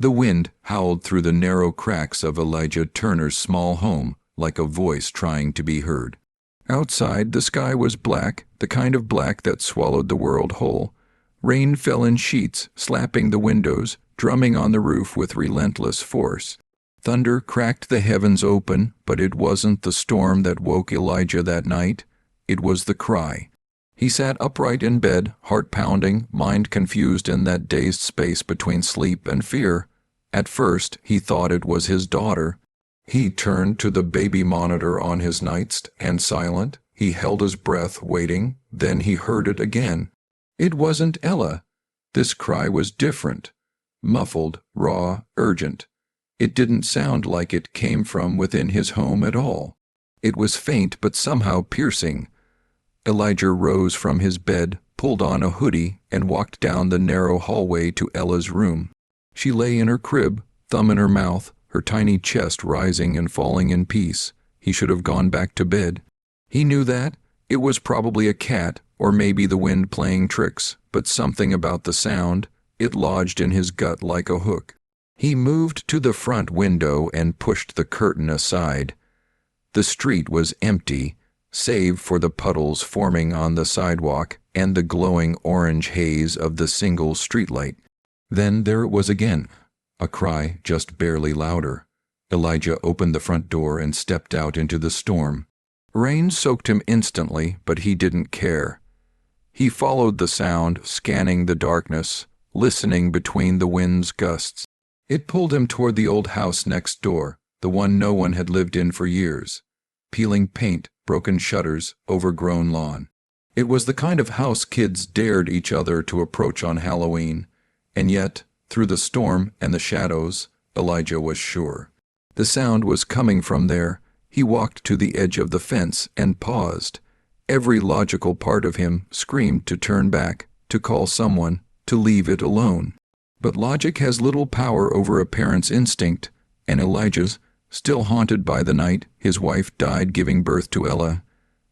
The wind howled through the narrow cracks of Elijah Turner's small home like a voice trying to be heard. Outside, the sky was black, the kind of black that swallowed the world whole. Rain fell in sheets, slapping the windows, drumming on the roof with relentless force. Thunder cracked the heavens open, but it wasn't the storm that woke Elijah that night. It was the cry. He sat upright in bed, heart pounding, mind confused in that dazed space between sleep and fear. At first, he thought it was his daughter. He turned to the baby monitor on his nightstand, silent. He held his breath, waiting. Then he heard it again. It wasn't Ella. This cry was different. Muffled, raw, urgent. It didn't sound like it came from within his home at all. It was faint but somehow piercing. Elijah rose from his bed, pulled on a hoodie, and walked down the narrow hallway to Ella's room. She lay in her crib, thumb in her mouth, her tiny chest rising and falling in peace. He should have gone back to bed. He knew that. It was probably a cat, or maybe the wind playing tricks, but something about the sound, it lodged in his gut like a hook. He moved to the front window and pushed the curtain aside. The street was empty, save for the puddles forming on the sidewalk and the glowing orange haze of the single streetlight. Then there it was again, a cry just barely louder. Elijah opened the front door and stepped out into the storm. Rain soaked him instantly, but he didn't care. He followed the sound, scanning the darkness, listening between the wind's gusts. It pulled him toward the old house next door, the one no one had lived in for years. Peeling paint, broken shutters, overgrown lawn. It was the kind of house kids dared each other to approach on Halloween, and yet, through the storm and the shadows, Elijah was sure. The sound was coming from there. He walked to the edge of the fence and paused. Every logical part of him screamed to turn back, to call someone, to leave it alone. But logic has little power over a parent's instinct, and Elijah's, still haunted by the night his wife died giving birth to Ella,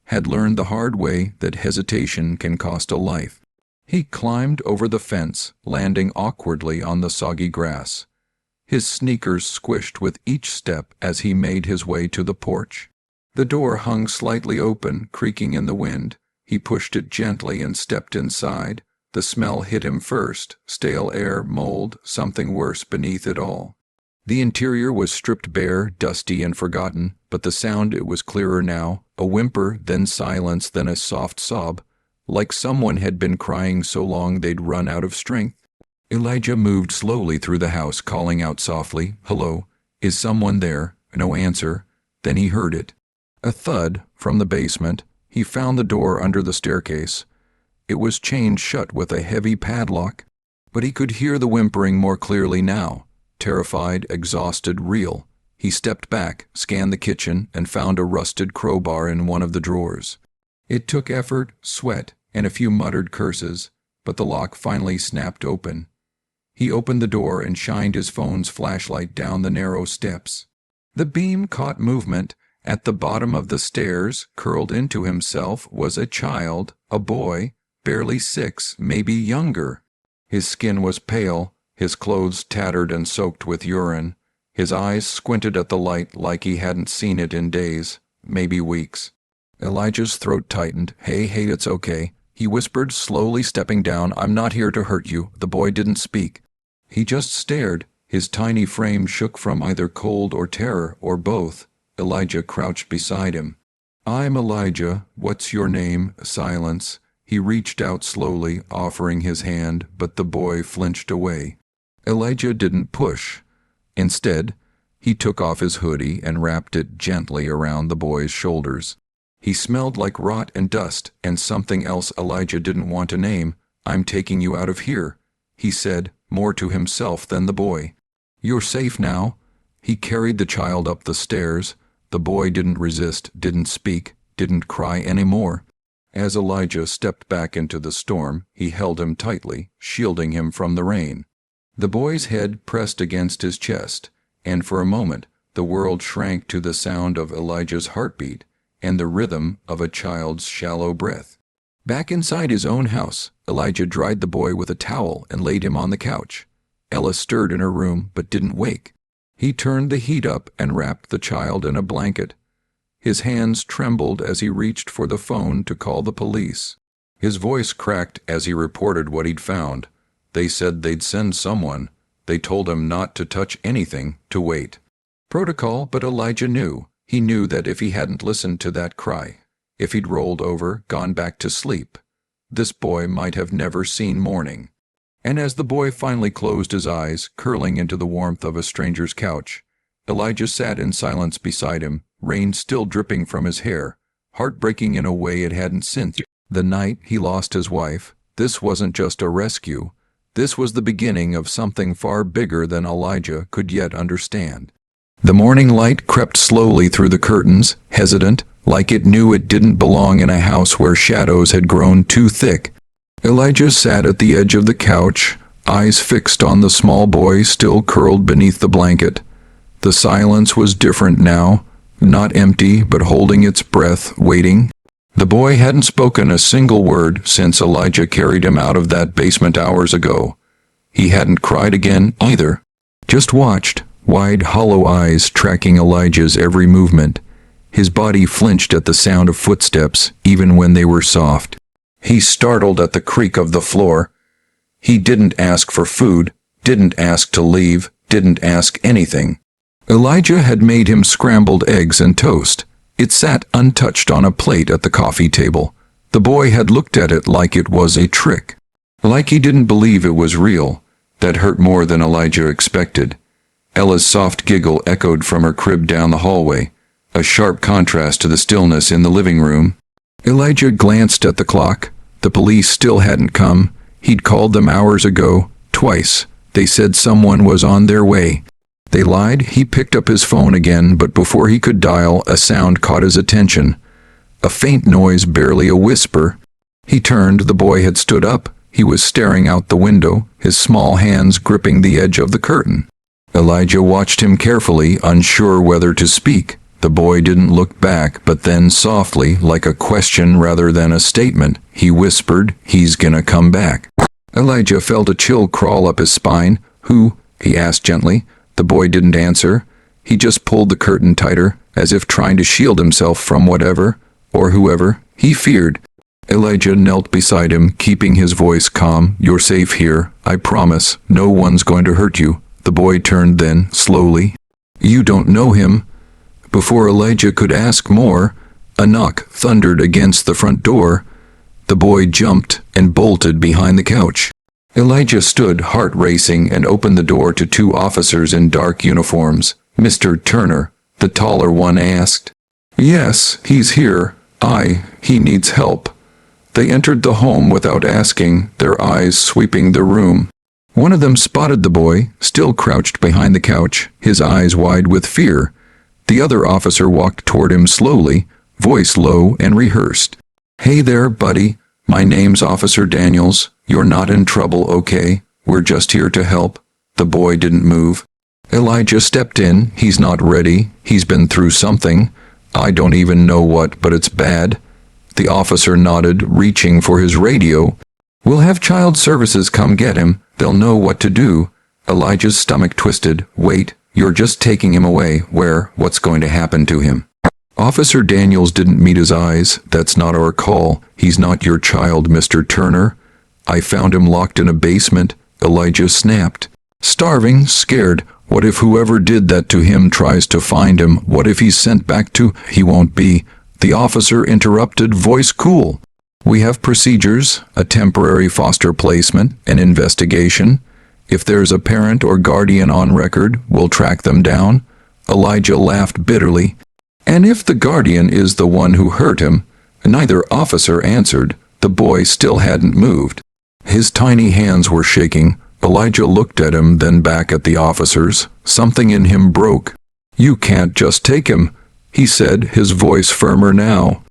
had learned the hard way that hesitation can cost a life. He climbed over the fence, landing awkwardly on the soggy grass. His sneakers squished with each step as he made his way to the porch. The door hung slightly open, creaking in the wind. He pushed it gently and stepped inside. The smell hit him first, stale air, mold, something worse beneath it all. The interior was stripped bare, dusty and forgotten, but the sound, it was clearer now, a whimper, then silence, then a soft sob, like someone had been crying so long they'd run out of strength. Elijah moved slowly through the house, calling out softly, "Hello, is someone there?" No answer. Then he heard it. A thud from the basement. He found the door under the staircase. It was chained shut with a heavy padlock, but he could hear the whimpering more clearly now. Terrified, exhausted, real. He stepped back, scanned the kitchen, and found a rusted crowbar in one of the drawers. It took effort, sweat, and a few muttered curses, but the lock finally snapped open. He opened the door and shined his phone's flashlight down the narrow steps. The beam caught movement. At the bottom of the stairs, curled into himself, was a child, a boy, barely 6, maybe younger. His skin was pale, his clothes tattered and soaked with urine. His eyes squinted at the light like he hadn't seen it in days, maybe weeks. Elijah's throat tightened. Hey, it's okay," he whispered, slowly stepping down. "I'm not here to hurt you." The boy didn't speak. He just stared. His tiny frame shook from either cold or terror, or both. Elijah crouched beside him. "I'm Elijah. What's your name?" Silence. He reached out slowly, offering his hand, but the boy flinched away. Elijah didn't push. Instead, he took off his hoodie and wrapped it gently around the boy's shoulders. He smelled like rot and dust and something else Elijah didn't want to name. "I'm taking you out of here," he said, more to himself than the boy. "You're safe now." He carried the child up the stairs. The boy didn't resist, didn't speak, didn't cry anymore. As Elijah stepped back into the storm, he held him tightly, shielding him from the rain. The boy's head pressed against his chest, and for a moment the world shrank to the sound of Elijah's heartbeat and the rhythm of a child's shallow breath. Back inside his own house, Elijah dried the boy with a towel and laid him on the couch. Ella stirred in her room but didn't wake. He turned the heat up and wrapped the child in a blanket. His hands trembled as he reached for the phone to call the police. His voice cracked as he reported what he'd found. They said they'd send someone. They told him not to touch anything, to wait. Protocol, but Elijah knew. He knew that if he hadn't listened to that cry, if he'd rolled over, gone back to sleep, this boy might have never seen morning. And as the boy finally closed his eyes, curling into the warmth of a stranger's couch, Elijah sat in silence beside him, rain still dripping from his hair, heartbreaking in a way it hadn't since the night he lost his wife. This wasn't just a rescue. This was the beginning of something far bigger than Elijah could yet understand. The morning light crept slowly through the curtains, hesitant, like it knew it didn't belong in a house where shadows had grown too thick. Elijah sat at the edge of the couch, eyes fixed on the small boy still curled beneath the blanket. The silence was different now, not empty but holding its breath, waiting. The boy hadn't spoken a single word since Elijah carried him out of that basement hours ago. He hadn't cried again, either. Just watched, wide, hollow eyes tracking Elijah's every movement. His body flinched at the sound of footsteps, even when they were soft. He startled at the creak of the floor. He didn't ask for food, didn't ask to leave, didn't ask anything. Elijah had made him scrambled eggs and toast. It sat untouched on a plate at the coffee table. The boy had looked at it like it was a trick. Like he didn't believe it was real. That hurt more than Elijah expected. Ella's soft giggle echoed from her crib down the hallway, a sharp contrast to the stillness in the living room. Elijah glanced at the clock. The police still hadn't come. He'd called them hours ago, twice. They said someone was on their way. They lied. He picked up his phone again, but before he could dial, a sound caught his attention. A faint noise, barely a whisper. He turned. The boy had stood up. He was staring out the window, his small hands gripping the edge of the curtain. Elijah watched him carefully, unsure whether to speak. The boy didn't look back, but then softly, like a question rather than a statement, he whispered, "He's gonna come back." Elijah felt a chill crawl up his spine. "Who?" he asked gently. The boy didn't answer. He just pulled the curtain tighter, as if trying to shield himself from whatever, or whoever, he feared. Elijah knelt beside him, keeping his voice calm. "You're safe here, I promise. No one's going to hurt you." The boy turned then, slowly. "You don't know him." Before Elijah could ask more, a knock thundered against the front door. The boy jumped and bolted behind the couch. Elijah stood, heart racing, and opened the door to two officers in dark uniforms. "Mr. Turner," the taller one asked. "Yes, he's here. He needs help." They entered the home without asking, their eyes sweeping the room. One of them spotted the boy, still crouched behind the couch, his eyes wide with fear. The other officer walked toward him slowly, voice low and rehearsed. "Hey there, buddy. My name's Officer Daniels. You're not in trouble, okay? We're just here to help." The boy didn't move. Elijah stepped in. "He's not ready. He's been through something. I don't even know what, but it's bad." The officer nodded, reaching for his radio. "We'll have child services come get him. They'll know what to do." Elijah's stomach twisted. "Wait, you're just taking him away. Where? What's going to happen to him?" Officer Daniels didn't meet his eyes. "That's not our call. He's not your child, Mr. Turner. I found him locked in a basement." Elijah snapped. "Starving, scared. What if whoever did that to him tries to find him? What if he's sent back to—" "He won't be." The officer interrupted, voice cool. "We have procedures, a temporary foster placement, an investigation. If there's a parent or guardian on record, we'll track them down." Elijah laughed bitterly. "And if the guardian is the one who hurt him?" Neither officer answered. The boy still hadn't moved. His tiny hands were shaking. Elijah looked at him, then back at the officers. Something in him broke. "You can't just take him," he said, his voice firmer now.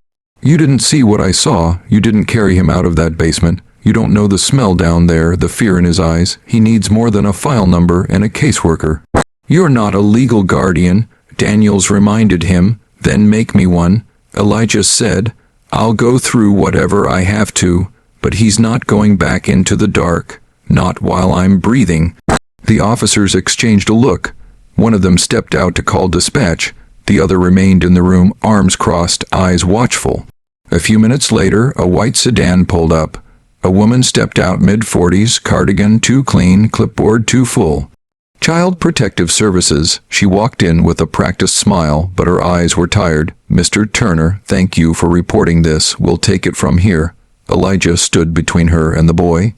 "You didn't see what I saw. You didn't carry him out of that basement. You don't know the smell down there, the fear in his eyes. He needs more than a file number and a caseworker." "You're not a legal guardian," Daniels reminded him. "Then make me one." Elijah said, "I'll go through whatever I have to, but he's not going back into the dark. Not while I'm breathing." The officers exchanged a look. One of them stepped out to call dispatch. The other remained in the room, arms crossed, eyes watchful. A few minutes later, a white sedan pulled up. A woman stepped out, mid-40s, cardigan too clean, clipboard too full. Child Protective Services. She walked in with a practiced smile, but her eyes were tired. Mr. Turner, thank you for reporting this. We'll take it from here. Elijah stood between her and the boy.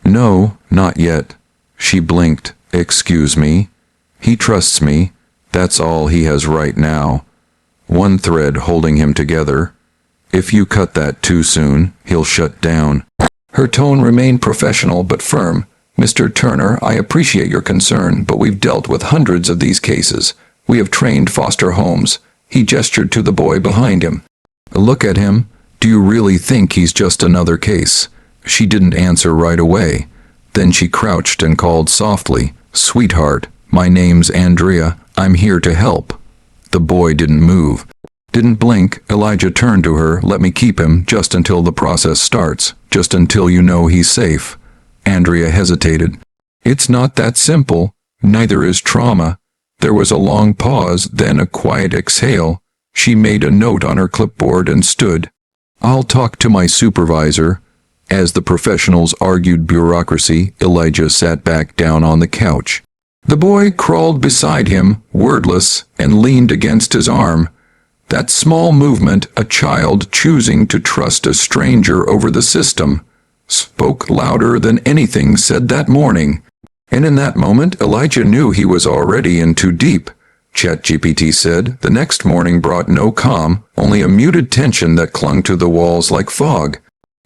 No, not yet. She blinked. Excuse me. He trusts me. That's all he has right now. One thread holding him together. If you cut that too soon, he'll shut down. Her tone remained professional but firm. Mr. Turner, I appreciate your concern, but we've dealt with hundreds of these cases. We have trained foster homes. He gestured to the boy behind him. Look at him. Do you really think he's just another case? She didn't answer right away. Then she crouched and called softly, Sweetheart, my name's Andrea. I'm here to help. The boy didn't move. Didn't blink. Elijah turned to her. Let me keep him just until the process starts, just until you know he's safe. Andrea hesitated. It's not that simple. Neither is trauma. There was a long pause, then a quiet exhale. She made a note on her clipboard and stood. I'll talk to my supervisor. As the professionals argued bureaucracy, Elijah sat back down on the couch. The boy crawled beside him, wordless, and leaned against his arm. That small movement, a child choosing to trust a stranger over the system, spoke louder than anything said that morning. And in that moment, Elijah knew he was already in too deep. ChatGPT said. The next morning brought no calm, only a muted tension that clung to the walls like fog.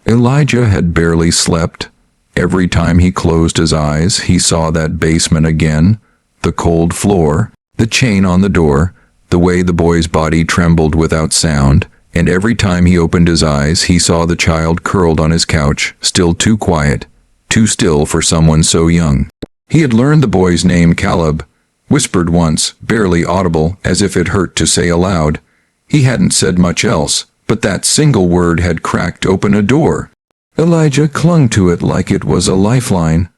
Elijah had barely slept. Every time he closed his eyes, he saw that basement again, the cold floor, the chain on the door, the way the boy's body trembled without sound, and every time he opened his eyes, he saw the child curled on his couch, still too quiet, too still for someone so young. He had learned the boy's name, Caleb, whispered once, barely audible, as if it hurt to say aloud. He hadn't said much else, but that single word had cracked open a door. Elijah clung to it like it was a lifeline.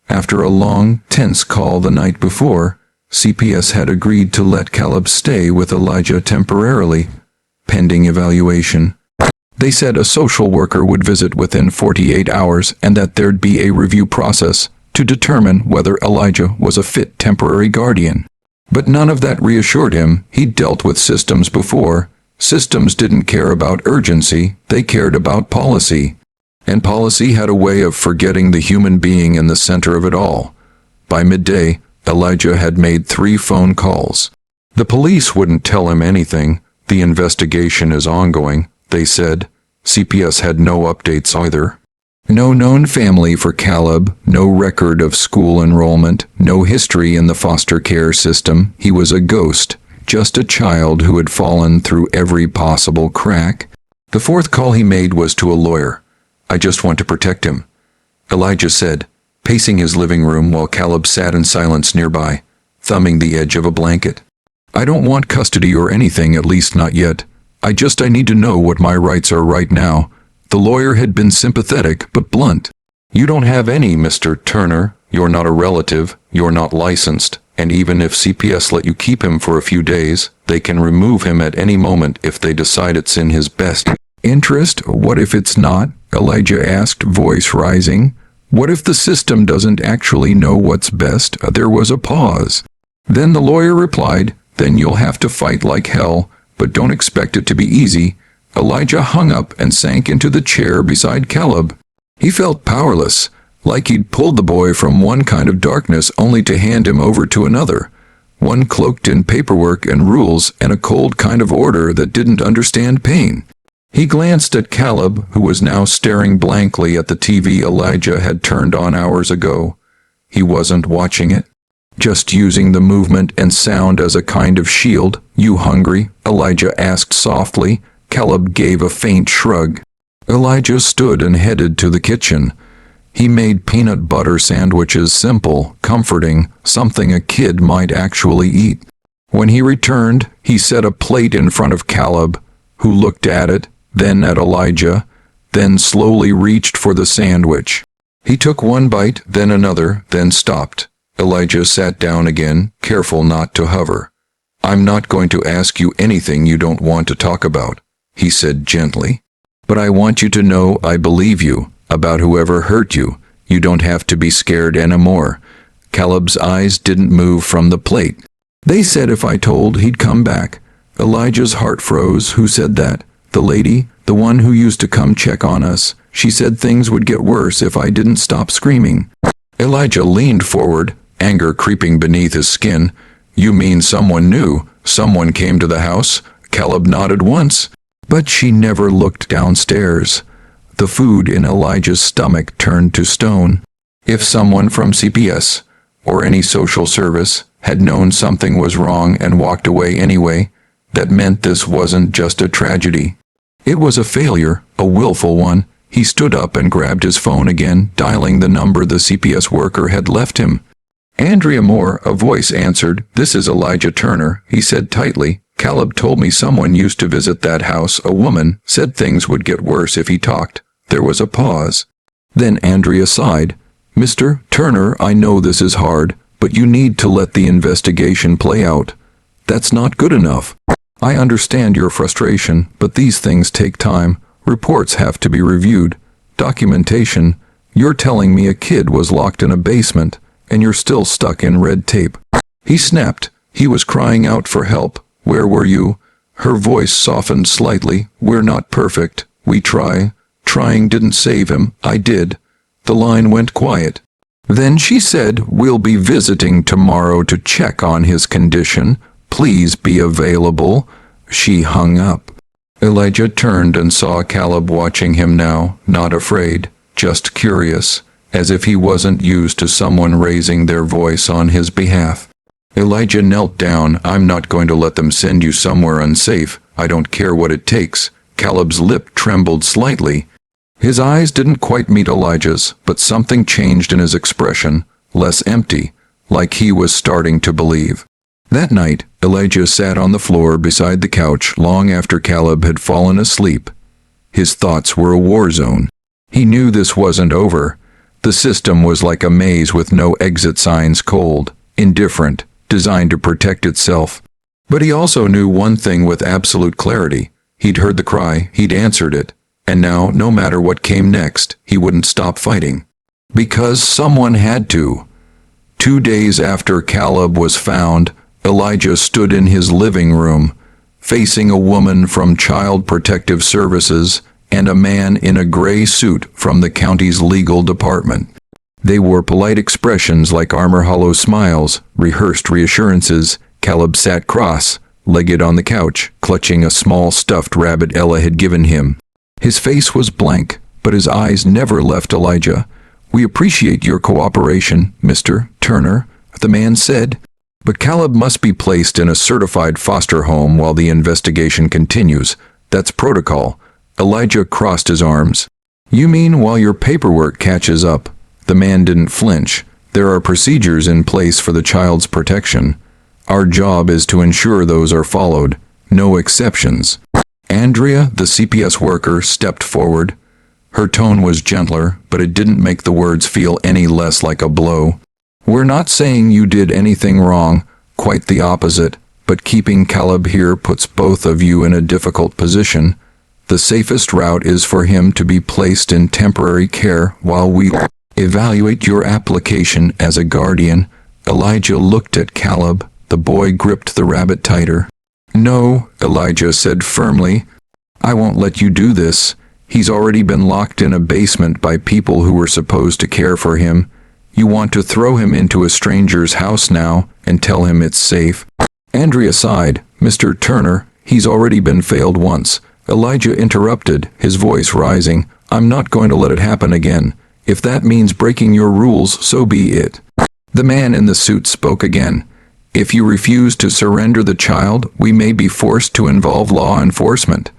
After a long, tense call the night before, CPS had agreed to let Caleb stay with Elijah temporarily, pending evaluation. They said a social worker would visit within 48 hours and that there'd be a review process to determine whether Elijah was a fit temporary guardian. But none of that reassured him. He'd dealt with systems before. Systems didn't care about urgency, they cared about policy. And policy had a way of forgetting the human being in the center of it all. By midday, Elijah had made 3 phone calls. The police wouldn't tell him anything. The investigation is ongoing, they said. CPS had no updates either. No known family for Caleb, no record of school enrollment, no history in the foster care system. He was a ghost, just a child who had fallen through every possible crack. The 4th call he made was to a lawyer. I just want to protect him, Elijah said, pacing his living room while Caleb sat in silence nearby, thumbing the edge of a blanket. I don't want custody or anything, at least not yet. I need to know what my rights are right now. The lawyer had been sympathetic but blunt. You don't have any, Mr. Turner. You're not a relative. You're not licensed. And even if CPS let you keep him for a few days, they can remove him at any moment if they decide it's in his best interest. What if it's not? Elijah asked, voice rising. What if the system doesn't actually know what's best? There was a pause. Then the lawyer replied, then you'll have to fight like hell, but don't expect it to be easy. Elijah hung up and sank into the chair beside Caleb. He felt powerless, like he'd pulled the boy from one kind of darkness only to hand him over to another, one cloaked in paperwork and rules and a cold kind of order that didn't understand pain. He glanced at Caleb, who was now staring blankly at the TV Elijah had turned on hours ago. He wasn't watching it, just using the movement and sound as a kind of shield. You hungry? Elijah asked softly. Caleb gave a faint shrug. Elijah stood and headed to the kitchen. He made peanut butter sandwiches, simple, comforting, something a kid might actually eat. When he returned, he set a plate in front of Caleb, who looked at it, then at Elijah, then slowly reached for the sandwich. He took one bite, then another, then stopped. Elijah sat down again, careful not to hover. I'm not going to ask you anything you don't want to talk about, he said gently. But I want you to know I believe you, about whoever hurt you. You don't have to be scared anymore. Caleb's eyes didn't move from the plate. They said if I told, he'd come back. Elijah's heart froze. Who said that? The lady, the one who used to come check on us. She said things would get worse if I didn't stop screaming. Elijah leaned forward, anger creeping beneath his skin. You mean someone new? Someone came to the house? Caleb nodded once. But she never looked downstairs. The food in Elijah's stomach turned to stone. If someone from CPS, or any social service, had known something was wrong and walked away anyway, that meant this wasn't just a tragedy. It was a failure, a willful one. He stood up and grabbed his phone again, dialing the number the CPS worker had left him. Andrea Moore, a voice answered. This is Elijah Turner, he said tightly. Caleb told me someone used to visit that house. A woman said things would get worse if he talked. There was a pause. Then Andrea sighed. Mr. Turner, I know this is hard, but you need to let the investigation play out. That's not good enough. I understand your frustration, but these things take time. Reports have to be reviewed. Documentation. You're telling me a kid was locked in a basement, and you're still stuck in red tape. He snapped. He was crying out for help. Where were you? Her voice softened slightly. We're not perfect. We try. Trying didn't save him. I did. The line went quiet. Then she said, we'll be visiting tomorrow to check on his condition. Please be available. She hung up. Elijah turned and saw Caleb watching him now, not afraid, just curious, as if he wasn't used to someone raising their voice on his behalf. Elijah knelt down. I'm not going to let them send you somewhere unsafe. I don't care what it takes. Caleb's lip trembled slightly. His eyes didn't quite meet Elijah's, but something changed in his expression, less empty, like he was starting to believe. That night, Elijah sat on the floor beside the couch long after Caleb had fallen asleep. His thoughts were a war zone. He knew this wasn't over. The system was like a maze with no exit signs, cold, indifferent, designed to protect itself. But he also knew one thing with absolute clarity. He'd heard the cry, he'd answered it, and now, no matter what came next, he wouldn't stop fighting. Because someone had to. 2 days after Caleb was found, Elijah stood in his living room, facing a woman from Child Protective Services and a man in a gray suit from the county's legal department. They wore polite expressions like armor-hollow smiles, rehearsed reassurances. Caleb sat cross-legged on the couch, clutching a small stuffed rabbit Ella had given him. His face was blank, but his eyes never left Elijah. We appreciate your cooperation, Mr. Turner, the man said. But Caleb must be placed in a certified foster home while the investigation continues. That's protocol. Elijah crossed his arms. You mean while your paperwork catches up? The man didn't flinch. There are procedures in place for the child's protection. Our job is to ensure those are followed. No exceptions. Andrea, the CPS worker, stepped forward. Her tone was gentler, but it didn't make the words feel any less like a blow. We're not saying you did anything wrong, quite the opposite, but keeping Caleb here puts both of you in a difficult position. The safest route is for him to be placed in temporary care while we evaluate your application as a guardian. Elijah looked at Caleb. The boy gripped the rabbit tighter. No, Elijah said firmly. I won't let you do this. He's already been locked in a basement by people who were supposed to care for him. You want to throw him into a stranger's house now and tell him it's safe? Andrea sighed. Mr. Turner, he's already been failed once. Elijah interrupted, his voice rising. I'm not going to let it happen again. If that means breaking your rules, so be it. The man in the suit spoke again. If you refuse to surrender the child, we may be forced to involve law enforcement.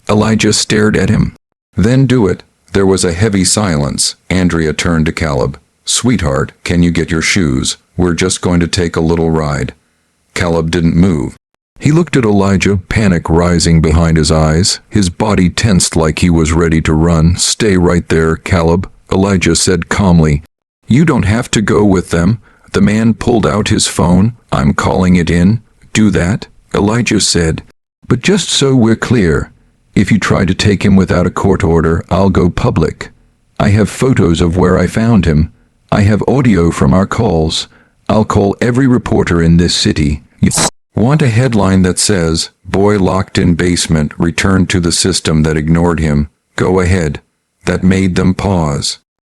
Elijah stared at him. Then do it. There was a heavy silence. Andrea turned to Caleb. Sweetheart, can you get your shoes? We're just going to take a little ride. Caleb didn't move. He looked at Elijah, panic rising behind his eyes. His body tensed like he was ready to run. Stay right there, Caleb, Elijah said calmly. You don't have to go with them. The man pulled out his phone. "I'm calling it in." "Do that," Elijah said. "But just so we're clear, if you try to take him without a court order, I'll go public. I have photos of where I found him. I have audio from our calls. I'll call every reporter in this city." Want a headline that says, "Boy locked in basement returned to the system that ignored him"? Go ahead. That made them pause.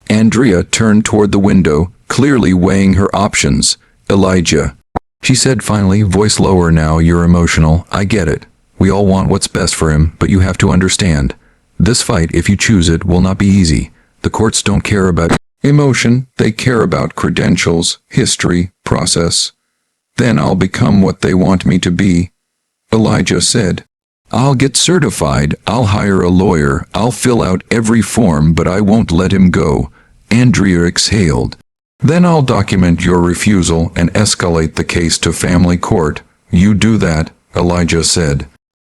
Andrea turned toward the window, clearly weighing her options. "Elijah," she said finally, voice lower now, "you're emotional. I get it. We all want what's best for him, but you have to understand. This fight, if you choose it, will not be easy. The courts don't care about emotion. They care about credentials, history, process. Then I'll become what they want me to be," Elijah said. "I'll get certified. I'll hire a lawyer. I'll fill out every form, but I won't let him go," Andrea exhaled. "Then I'll document your refusal and escalate the case to family court." "You do that," Elijah said.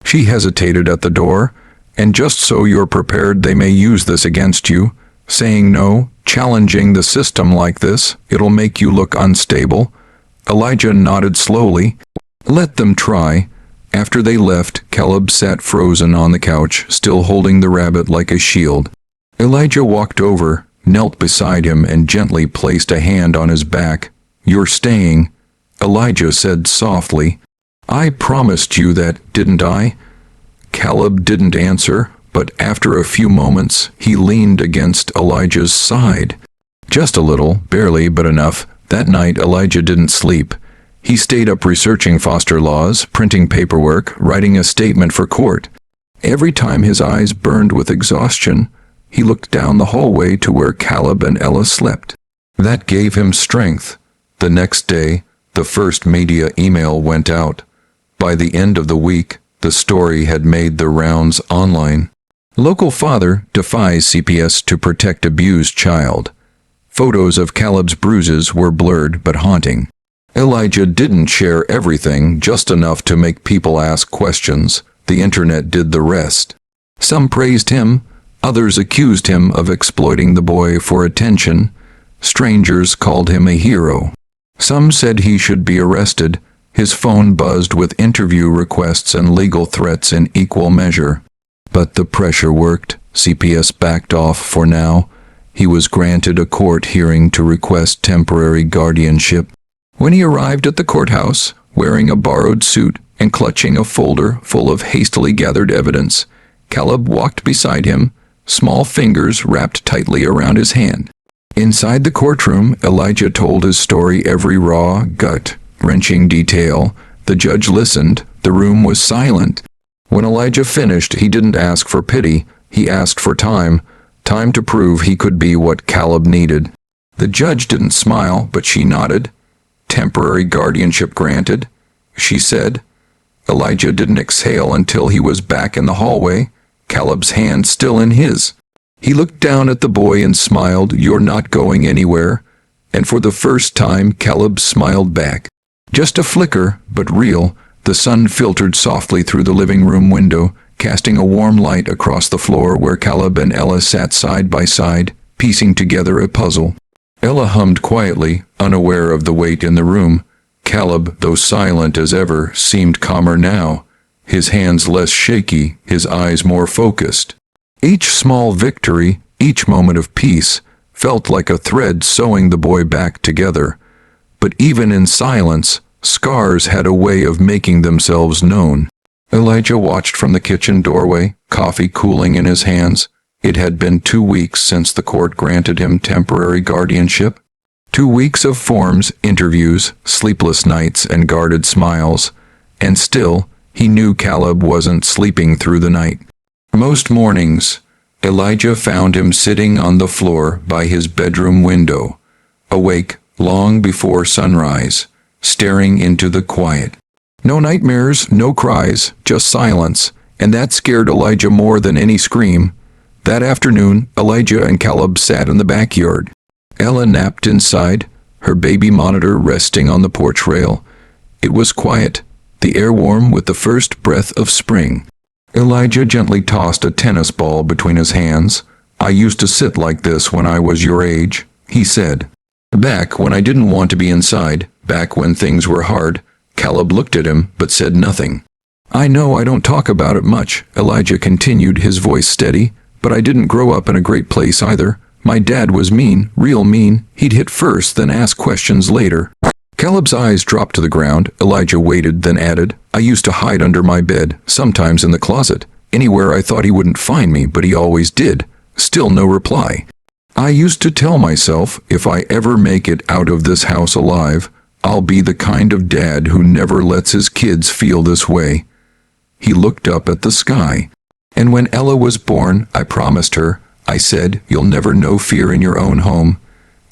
She hesitated at the door. "And just so you're prepared, they may use this against you. Saying no, challenging the system like this, it'll make you look unstable." Elijah nodded slowly. "Let them try." After they left, Caleb sat frozen on the couch, still holding the rabbit like a shield. Elijah walked over, knelt beside him, and gently placed a hand on his back. "You're staying," Elijah said softly. "I promised you that, didn't I?" Caleb didn't answer, but after a few moments, he leaned against Elijah's side. Just a little, barely, but enough. That night, Elijah didn't sleep. He stayed up researching foster laws, printing paperwork, writing a statement for court. Every time his eyes burned with exhaustion, he looked down the hallway to where Caleb and Ella slept. That gave him strength. The next day, the first media email went out. By the end of the week, the story had made the rounds online. Local father defies CPS to protect abused child. Photos of Caleb's bruises were blurred but haunting. Elijah didn't share everything, just enough to make people ask questions. The internet did the rest. Some praised him, others accused him of exploiting the boy for attention. Strangers called him a hero. Some said he should be arrested. His phone buzzed with interview requests and legal threats in equal measure. But the pressure worked. CPS backed off for now. He was granted a court hearing to request temporary guardianship. When he arrived at the courthouse, wearing a borrowed suit and clutching a folder full of hastily gathered evidence, Caleb walked beside him, small fingers wrapped tightly around his hand. Inside the courtroom, Elijah told his story, every raw, gut-wrenching detail. The judge listened. The room was silent. When Elijah finished, he didn't ask for pity. He asked for time. Time to prove he could be what Caleb needed. The judge didn't smile, but she nodded. "Temporary guardianship granted," she said. Elijah didn't exhale until he was back in the hallway, Caleb's hand still in his. He looked down at the boy and smiled. "You're not going anywhere." And for the first time, Caleb smiled back. Just a flicker, but real. The sun filtered softly through the living room window, casting a warm light across the floor where Caleb and Ella sat side by side, piecing together a puzzle. Ella hummed quietly, unaware of the weight in the room. Caleb, though silent as ever, seemed calmer now, his hands less shaky, his eyes more focused. Each small victory, each moment of peace, felt like a thread sewing the boy back together. But even in silence, scars had a way of making themselves known. Elijah watched from the kitchen doorway, coffee cooling in his hands. It had been 2 weeks since the court granted him temporary guardianship. 2 weeks of forms, interviews, sleepless nights, and guarded smiles. And still, he knew Caleb wasn't sleeping through the night. Most mornings, Elijah found him sitting on the floor by his bedroom window, awake long before sunrise, staring into the quiet. No nightmares, no cries, just silence, and that scared Elijah more than any scream. That afternoon, Elijah and Caleb sat in the backyard. Ella napped inside, her baby monitor resting on the porch rail. It was quiet, the air warm with the first breath of spring. Elijah gently tossed a tennis ball between his hands. "I used to sit like this when I was your age," he said. Back when I didn't want to be inside, back when things were hard, Caleb looked at him but said nothing. I know I don't talk about it much, Elijah continued, his voice steady, but I didn't grow up in a great place either. My dad was mean, real mean. He'd hit first, then ask questions later. Caleb's eyes dropped to the ground. Elijah waited, then added, I used to hide under my bed, sometimes in the closet, anywhere I thought he wouldn't find me, but he always did. Still no reply. I used to tell myself, if I ever make it out of this house alive, I'll be the kind of dad who never lets his kids feel this way. He looked up at the sky. And when Ella was born, I promised her, I said, you'll never know fear in your own home.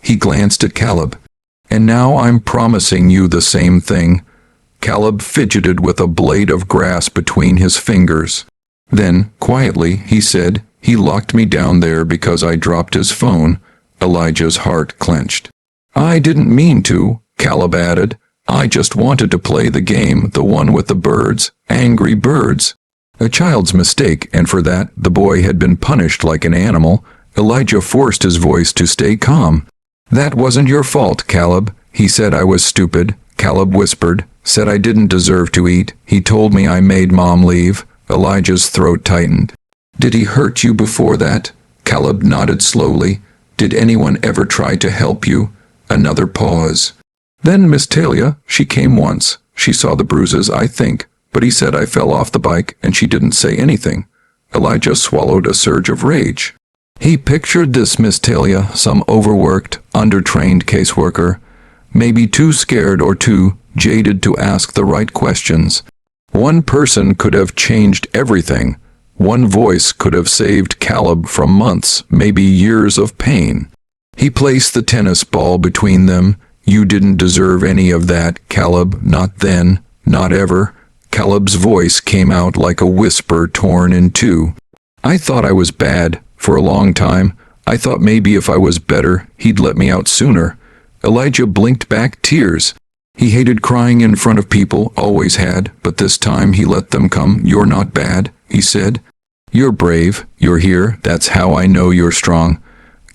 He glanced at Caleb. And now I'm promising you the same thing. Caleb fidgeted with a blade of grass between his fingers. Then, quietly, he said, he locked me down there because I dropped his phone. Elijah's heart clenched. I didn't mean to, Caleb added. I just wanted to play the game, the one with the birds, angry birds. A child's mistake, and for that, the boy had been punished like an animal. Elijah forced his voice to stay calm. That wasn't your fault, Caleb. He said I was stupid. Caleb whispered, said I didn't deserve to eat. He told me I made Mom leave. Elijah's throat tightened. Did he hurt you before that? Caleb nodded slowly. Did anyone ever try to help you? Another pause. Then Miss Talia, she came once. She saw the bruises, I think, but he said I fell off the bike and she didn't say anything. Elijah swallowed a surge of rage. He pictured this Miss Talia, some overworked, undertrained caseworker, maybe too scared or too jaded to ask the right questions. One person could have changed everything. One voice could have saved Caleb from months, maybe years of pain. He placed the tennis ball between them. You didn't deserve any of that, Caleb, not then, not ever. Caleb's voice came out like a whisper torn in two. I thought I was bad, for a long time. I thought maybe if I was better, he'd let me out sooner. Elijah blinked back tears. He hated crying in front of people, always had, but this time he let them come. You're not bad, he said. You're brave, you're here, that's how I know you're strong.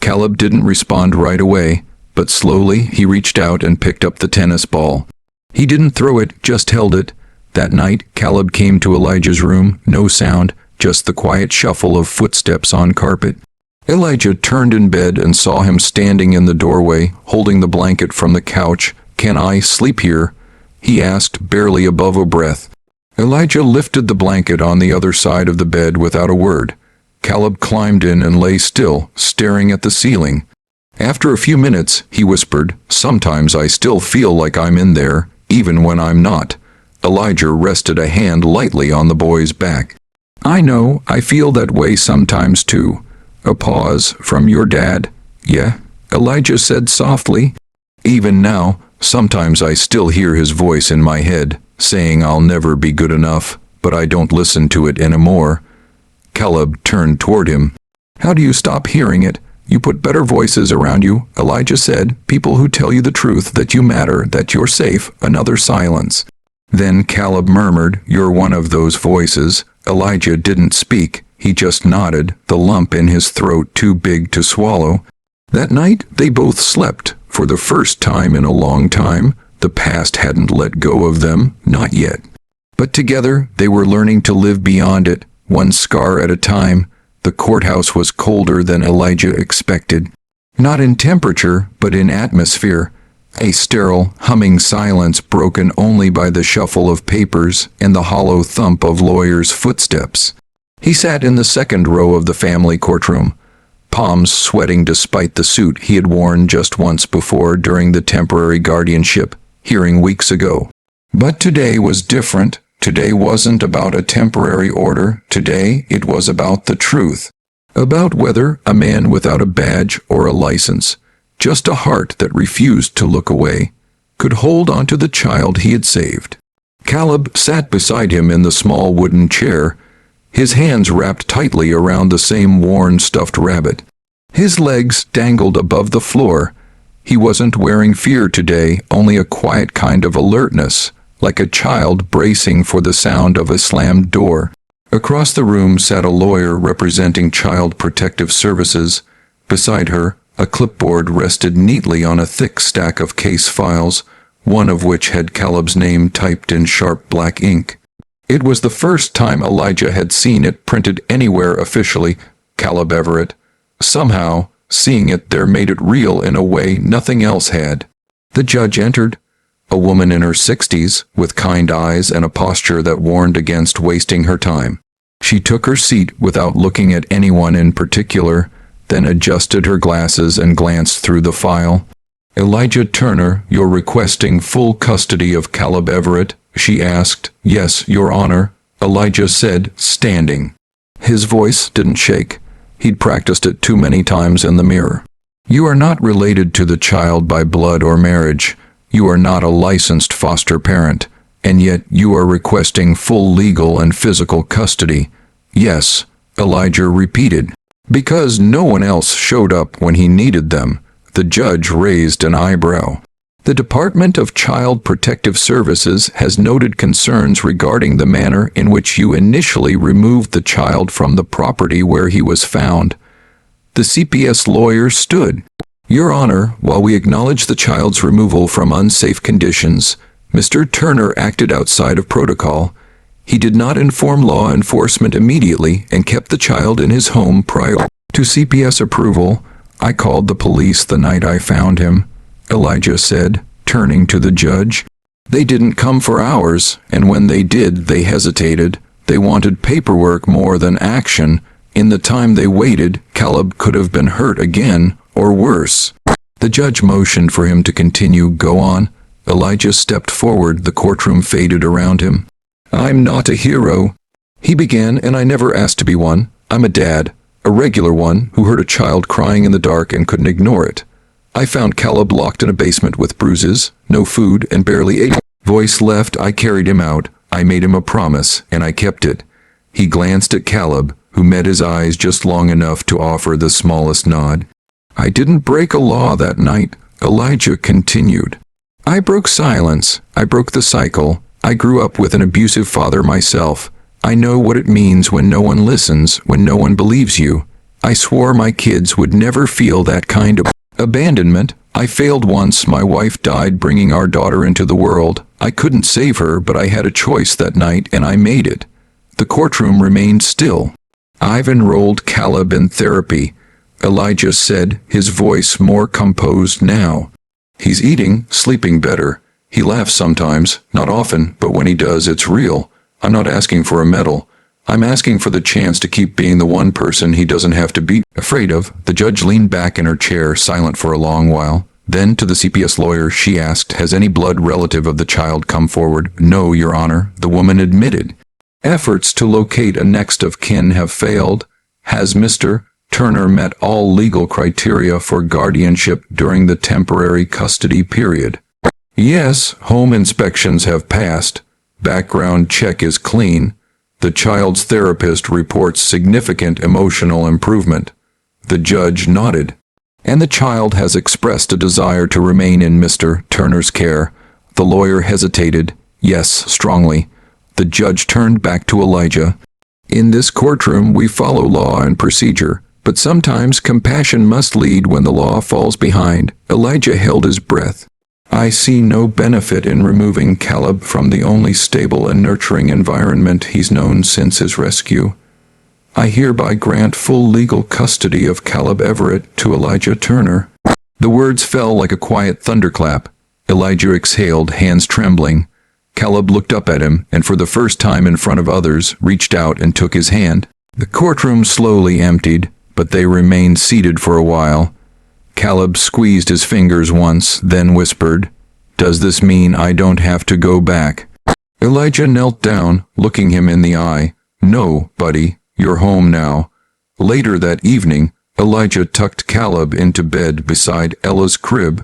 Caleb didn't respond right away, but slowly he reached out and picked up the tennis ball. He didn't throw it, just held it. That night, Caleb came to Elijah's room, no sound, just the quiet shuffle of footsteps on carpet. Elijah turned in bed and saw him standing in the doorway, holding the blanket from the couch. Can I sleep here? He asked, barely above a breath. Elijah lifted the blanket on the other side of the bed without a word. Caleb climbed in and lay still, staring at the ceiling. After a few minutes, he whispered, sometimes I still feel like I'm in there, even when I'm not. Elijah rested a hand lightly on the boy's back. I know, I feel that way sometimes too. A pause from your dad. Yeah, Elijah said softly. Even now, sometimes I still hear his voice in my head, saying I'll never be good enough, but I don't listen to it anymore. Caleb turned toward him. How do you stop hearing it? You put better voices around you, Elijah said, people who tell you the truth, that you matter, that you're safe. Another silence. Then Caleb murmured, you're one of those voices. Elijah didn't speak. He just nodded, the lump in his throat too big to swallow. That night, they both slept. For the first time in a long time, the past hadn't let go of them, not yet. But together, they were learning to live beyond it, one scar at a time. The courthouse was colder than Elijah expected. Not in temperature, but in atmosphere. A sterile, humming silence broken only by the shuffle of papers and the hollow thump of lawyers' footsteps. He sat in the second row of the family courtroom, palms sweating despite the suit he had worn just once before during the temporary guardianship hearing weeks ago. But today was different. Today wasn't about a temporary order. Today it was about the truth. About whether a man without a badge or a license, just a heart that refused to look away, could hold onto the child he had saved. Caleb sat beside him in the small wooden chair, his hands wrapped tightly around the same worn stuffed rabbit. His legs dangled above the floor. He wasn't wearing fear today, only a quiet kind of alertness, like a child bracing for the sound of a slammed door. Across the room sat a lawyer representing Child Protective Services. Beside her, A clipboard rested neatly on a thick stack of case files, one of which had Caleb's name typed in sharp black ink. It was the first time Elijah had seen it printed anywhere officially, Caleb Everett. Somehow, seeing it there made it real in a way nothing else had. The judge entered, a woman in her 60s, with kind eyes and a posture that warned against wasting her time. She took her seat without looking at anyone in particular, then adjusted her glasses and glanced through the file. "Elijah Turner, you're requesting full custody of Caleb Everett?" she asked. "Yes, Your Honor," Elijah said, standing. His voice didn't shake. He'd practiced it too many times in the mirror. "You are not related to the child by blood or marriage. You are not a licensed foster parent, and yet you are requesting full legal and physical custody." "Yes," Elijah repeated. Because no one else showed up when he needed them, the judge raised an eyebrow. "The Department of Child Protective Services has noted concerns regarding the manner in which you initially removed the child from the property where he was found." The CPS lawyer stood. "Your Honor, while we acknowledge the child's removal from unsafe conditions, Mr. Turner acted outside of protocol. He did not inform law enforcement immediately and kept the child in his home prior to CPS approval. I called the police the night I found him," Elijah said, turning to the judge. "They didn't come for hours, and when they did, they hesitated. They wanted paperwork more than action. In the time they waited, Caleb could have been hurt again, or worse." The judge motioned for him to continue. "Go on." Elijah stepped forward. The courtroom faded around him. "I'm not a hero," he began, "and I never asked to be one. I'm a dad, a regular one, who heard a child crying in the dark and couldn't ignore it. I found Caleb locked in a basement with bruises, no food, and barely ate. Voice left. I carried him out. I made him a promise, and I kept it." He glanced at Caleb, who met his eyes just long enough to offer the smallest nod. "I didn't break a law that night," Elijah continued. "I broke silence. I broke the cycle. I grew up with an abusive father myself. I know what it means when no one listens, when no one believes you. I swore my kids would never feel that kind of abandonment. I failed once. My wife died bringing our daughter into the world. I couldn't save her, but I had a choice that night, and I made it." The courtroom remained still. "I've enrolled Caleb in therapy," Elijah said, his voice more composed now. "He's eating, sleeping better. He laughs sometimes, not often, but when he does, it's real. I'm not asking for a medal. I'm asking for the chance to keep being the one person he doesn't have to be afraid of." The judge leaned back in her chair, silent for a long while. Then, to the CPS lawyer, she asked, "Has any blood relative of the child come forward?" "No, Your Honor," the woman admitted. "Efforts to locate a next of kin have failed. Has Mr. Turner met all legal criteria for guardianship during the temporary custody period?" "Yes, home inspections have passed. Background check is clean. The child's therapist reports significant emotional improvement." The judge nodded. "And the child has expressed a desire to remain in Mr. Turner's care." The lawyer hesitated. "Yes, strongly." The judge turned back to Elijah. "In this courtroom we follow law and procedure, but sometimes compassion must lead when the law falls behind." Elijah held his breath. "I see no benefit in removing Caleb from the only stable and nurturing environment he's known since his rescue. I hereby grant full legal custody of Caleb Everett to Elijah Turner." The words fell like a quiet thunderclap. Elijah exhaled, hands trembling. Caleb looked up at him, and for the first time in front of others, reached out and took his hand. The courtroom slowly emptied, but they remained seated for a while. Caleb squeezed his fingers once, then whispered, "Does this mean I don't have to go back?" Elijah knelt down, looking him in the eye. "No, buddy, you're home now." Later that evening, Elijah tucked Caleb into bed beside Ella's crib.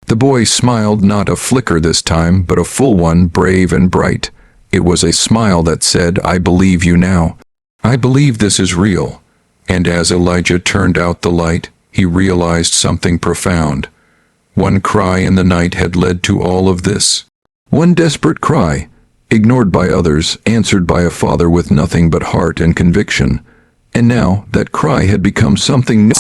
The boy smiled, not a flicker this time, but a full one, brave and bright. It was a smile that said, "I believe you now. I believe this is real." And as Elijah turned out the light, he realized something profound. One cry in the night had led to all of this. One desperate cry, ignored by others, answered by a father with nothing but heart and conviction. And now that cry had become something new.